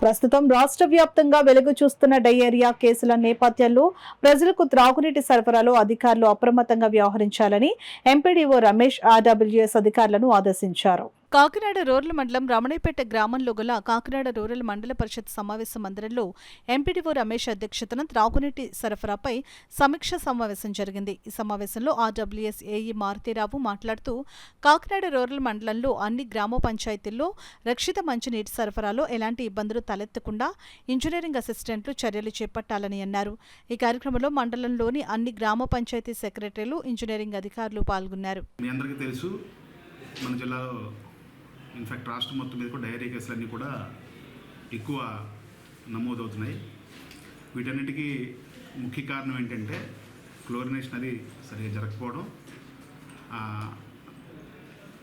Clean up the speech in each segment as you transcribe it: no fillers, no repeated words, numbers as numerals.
ప్రస్తుతం రాష్ట్ర వ్యాప్తంగా వెలుగు చూస్తున్న డయేరియా కేసుల నేపథ్యంలో ప్రజలకు త్రాగునీటి సరఫరాలో అధికారులు అప్రమత్తంగా వ్యవహరించాలని ఎంపీడీఓ రమేష్ ఆర్డబ్ల్యూఎస్ అధికారులను ఆదేశించారు. కాకినాడ రూరల్ మండలం రమణయ్యపేట గ్రామంలో గల కాకినాడ రూరల్ మండల పరిషత్ సమావేశ మందిరంలో ఎంపీడీఓ రమేష్ అధ్యక్షతన త్రాగునీటి సరఫరాపై సమీక్ష సమావేశం జరిగింది. ఈ సమావేశంలో ఆర్డబ్ల్యూఎస్ ఏఈ మారుతీరావు మాట్లాడుతూ కాకినాడ రూరల్ మండలంలో అన్ని గ్రామ పంచాయతీల్లో రక్షిత మంచినీటి సరఫరాలో ఎలాంటి ఇబ్బందులు తలెత్తకుండా ఇంజనీరింగ్ అసిస్టెంట్లు చర్యలు చేపట్టాలని అన్నారు. ఈ కార్యక్రమంలో మండలంలోని అన్ని గ్రామ పంచాయతీ సెక్రటరీలు, ఇంజనీరింగ్ అధికారులు పాల్గొన్నారు. మన జిల్లాలో ఇన్ఫ్యాక్ట్ రాష్ట్రం మొత్తం మీద కూడా డయేరియా కేసులన్నీ కూడా ఎక్కువ నమోదవుతున్నాయి. వీటన్నిటికీ ముఖ్య కారణం ఏంటంటే క్లోరినేషన్ అది సరిగ్గా జరగకపోవడం,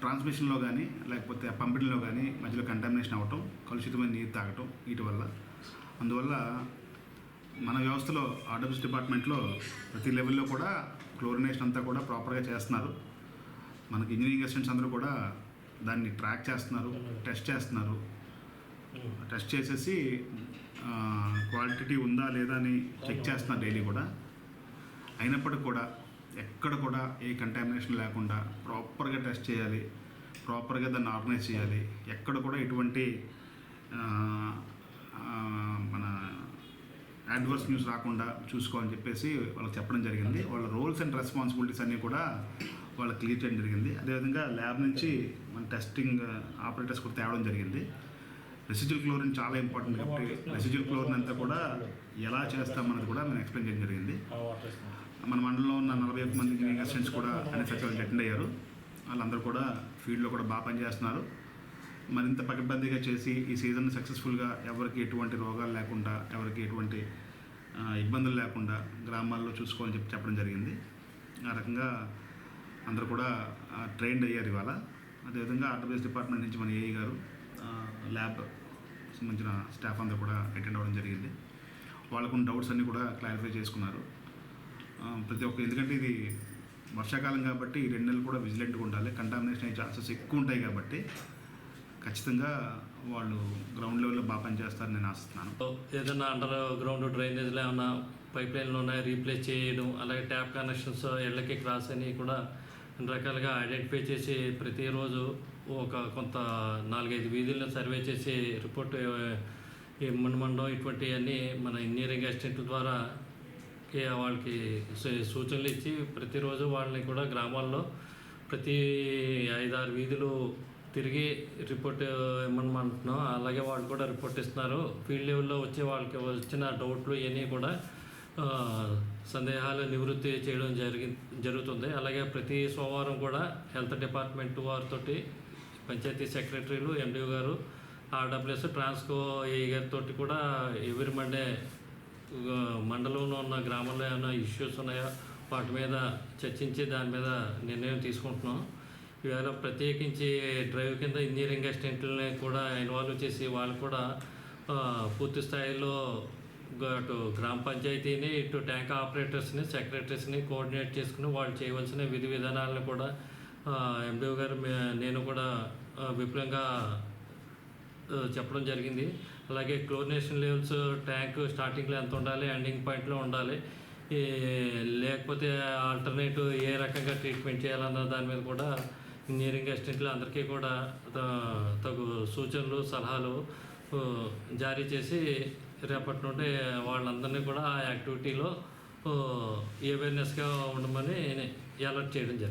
ట్రాన్స్మిషన్లో కానీ లేకపోతే పంపిణీలో కానీ మధ్యలో కంటామినేషన్ అవ్వటం, కలుషితమైన నీరు తాగటం, వీటి వల్ల. అందువల్ల మన వ్యవస్థలో ఆర్డబ్ల్యూఎస్ డిపార్ట్మెంట్లో ప్రతి లెవెల్లో కూడా క్లోరినేషన్ అంతా కూడా ప్రాపర్గా చేస్తున్నారు. మనకి ఇంజనీరింగ్ అసిస్టెంట్స్ అందరూ కూడా దాన్ని ట్రాక్ చేస్తున్నారు, టెస్ట్ చేస్తున్నారు. టెస్ట్ చేసేసి క్వాలిటీ ఉందా లేదా అని చెక్ చేస్తున్నారు డైలీ కూడా. అయినప్పటికీ కూడా ఎక్కడ కూడా ఏ కంటామినేషన్ లేకుండా ప్రాపర్గా టెస్ట్ చేయాలి, ప్రాపర్గా దాన్ని ఆర్గనైజ్ చేయాలి. ఎక్కడ కూడా ఎటువంటి మన అడ్వర్స్ న్యూస్ రాకుండా చూసుకోవాలని చెప్పేసి వాళ్ళకి చెప్పడం జరిగింది. వాళ్ళ రోల్స్ అండ్ రెస్పాన్సిబిలిటీస్ అన్నీ కూడా వాళ్ళకి క్లియర్ చేయడం జరిగింది. అదేవిధంగా ల్యాబ్ నుంచి మన టెస్టింగ్ ఆపరేటర్స్ కూడా తేవడం జరిగింది. రెసిడ్యువల్ క్లోరిన్ చాలా ఇంపార్టెంట్ కాబట్టి రెసిడ్యువల్ క్లోరిన్ అంతా కూడా ఎలా చేస్తామన్నది కూడా మేము ఎక్స్ప్లెయిన్ చేయడం జరిగింది. మన మండలంలో ఉన్న 41 మంది ఇంజనీరింగ్ అసిస్టెంట్స్ కూడా అన్ని సచివాలయాలు అటెండ్ అయ్యారు. వాళ్ళందరూ కూడా ఫీల్డ్లో కూడా బాగా పనిచేస్తున్నారు. మరింత పకడ్బందీగా చేసి ఈ సీజన్ సక్సెస్ఫుల్గా ఎవరికి ఎటువంటి రోగాలు లేకుండా, ఎవరికి ఎటువంటి ఇబ్బందులు లేకుండా గ్రామాల్లో చూసుకోవాలని చెప్పడం జరిగింది. ఆ రకంగా అందరూ కూడా ట్రైన్డ్ అయ్యారు ఇవాళ. అదేవిధంగా ఆర్డబ్ల్యూఎస్ డిపార్ట్మెంట్ నుంచి మన ఏఈ గారు, ల్యాబ్ సంబంధించిన స్టాఫ్ అందరూ కూడా అటెండ్ అవ్వడం జరిగింది. వాళ్ళకున్న డౌట్స్ అన్నీ కూడా క్లారిఫై చేసుకున్నారు. ప్రతి ఒక్క, ఎందుకంటే ఇది వర్షాకాలం కాబట్టి ఈ 2 నెలలు కూడా విజిలెంట్గా ఉండాలి. కంటామినేషన్ అయ్యే ఛాన్సెస్ ఎక్కువ ఉంటాయి కాబట్టి ఖచ్చితంగా వాళ్ళు గ్రౌండ్ లెవెల్లో బాగా పనిచేస్తారని నేను ఆశిస్తున్నాను. ఏదైనా అండర్ గ్రౌండ్ డ్రైనేజ్లో ఏమైనా పైప్ లైన్లు ఉన్నాయి రీప్లేస్ చేయడం, అలాగే ట్యాప్ కనెక్షన్స్ ఇళ్ళకి క్రాస్ అని కూడా అన్ని రకాలుగా ఐడెంటిఫై చేసి ప్రతిరోజు కొంత 4-5 వీధులను సర్వే చేసి రిపోర్ట్ ఇమ్మనమండం, ఇటువంటివన్నీ మన ఇంజనీరింగ్ అసిస్టెంట్ల ద్వారా వాళ్ళకి సూచనలు ఇచ్చి ప్రతిరోజు వాళ్ళని కూడా గ్రామాల్లో ప్రతి 5-6 వీధులు తిరిగి రిపోర్ట్ ఇమ్మనమంటున్నాం. అలాగే వాళ్ళు కూడా రిపోర్ట్ ఇస్తున్నారు. ఫీల్డ్ లెవెల్లో వచ్చే వాళ్ళకి వచ్చిన డౌట్లు ఇవన్నీ కూడా సందేహాలు నివృత్తి చేయడం జరుగుతుంది. అలాగే ప్రతి సోమవారం కూడా హెల్త్ డిపార్ట్మెంట్ వారితో పంచాయతీ సెక్రటరీలు, ఎండిఓ గారు, ఆర్డబ్ల్యూఎస్, ట్రాన్స్కో ఏఈ గారితో కూడా ఎవ్రీ మండే మండలంలో ఉన్న గ్రామంలో ఏమైనా ఇష్యూస్ ఉన్నాయో వాటి మీద చర్చించి దాని మీద నిర్ణయం తీసుకుంటున్నాం. ఇవాళ ప్రత్యేకించి డ్రైవ్ కింద ఇంజనీరింగ్ అసిస్టెంట్లని కూడా ఇన్వాల్వ్ చేసి వాళ్ళు కూడా పూర్తి స్థాయిలో అటు గ్రామ పంచాయతీని, ఇటు ట్యాంక్ ఆపరేటర్స్ని, సెక్రటరీస్ని కోఆర్డినేట్ చేసుకుని వాళ్ళు చేయవలసిన విధి విధానాలను కూడా ఎండిఓ గారు నేను కూడా విపులంగా చెప్పడం జరిగింది. అలాగే క్లోరినేషన్ లెవెల్స్ ట్యాంక్ స్టార్టింగ్లో ఎంత ఉండాలి, ఎండింగ్ పాయింట్లో ఉండాలి, లేకపోతే ఆల్టర్నేటివ్ ఏ రకంగా ట్రీట్మెంట్ చేయాలన్న దాని మీద కూడా ఇంజనీరింగ్ అసిస్టెంట్లు అందరికీ కూడా తగు సూచనలు, సలహాలు జారీ చేసి రేపటి నుండి వాళ్ళందరినీ కూడా ఆ యాక్టివిటీలో అవేర్నెస్గా ఉండమని అలర్ట్ చేయడం జరిగింది.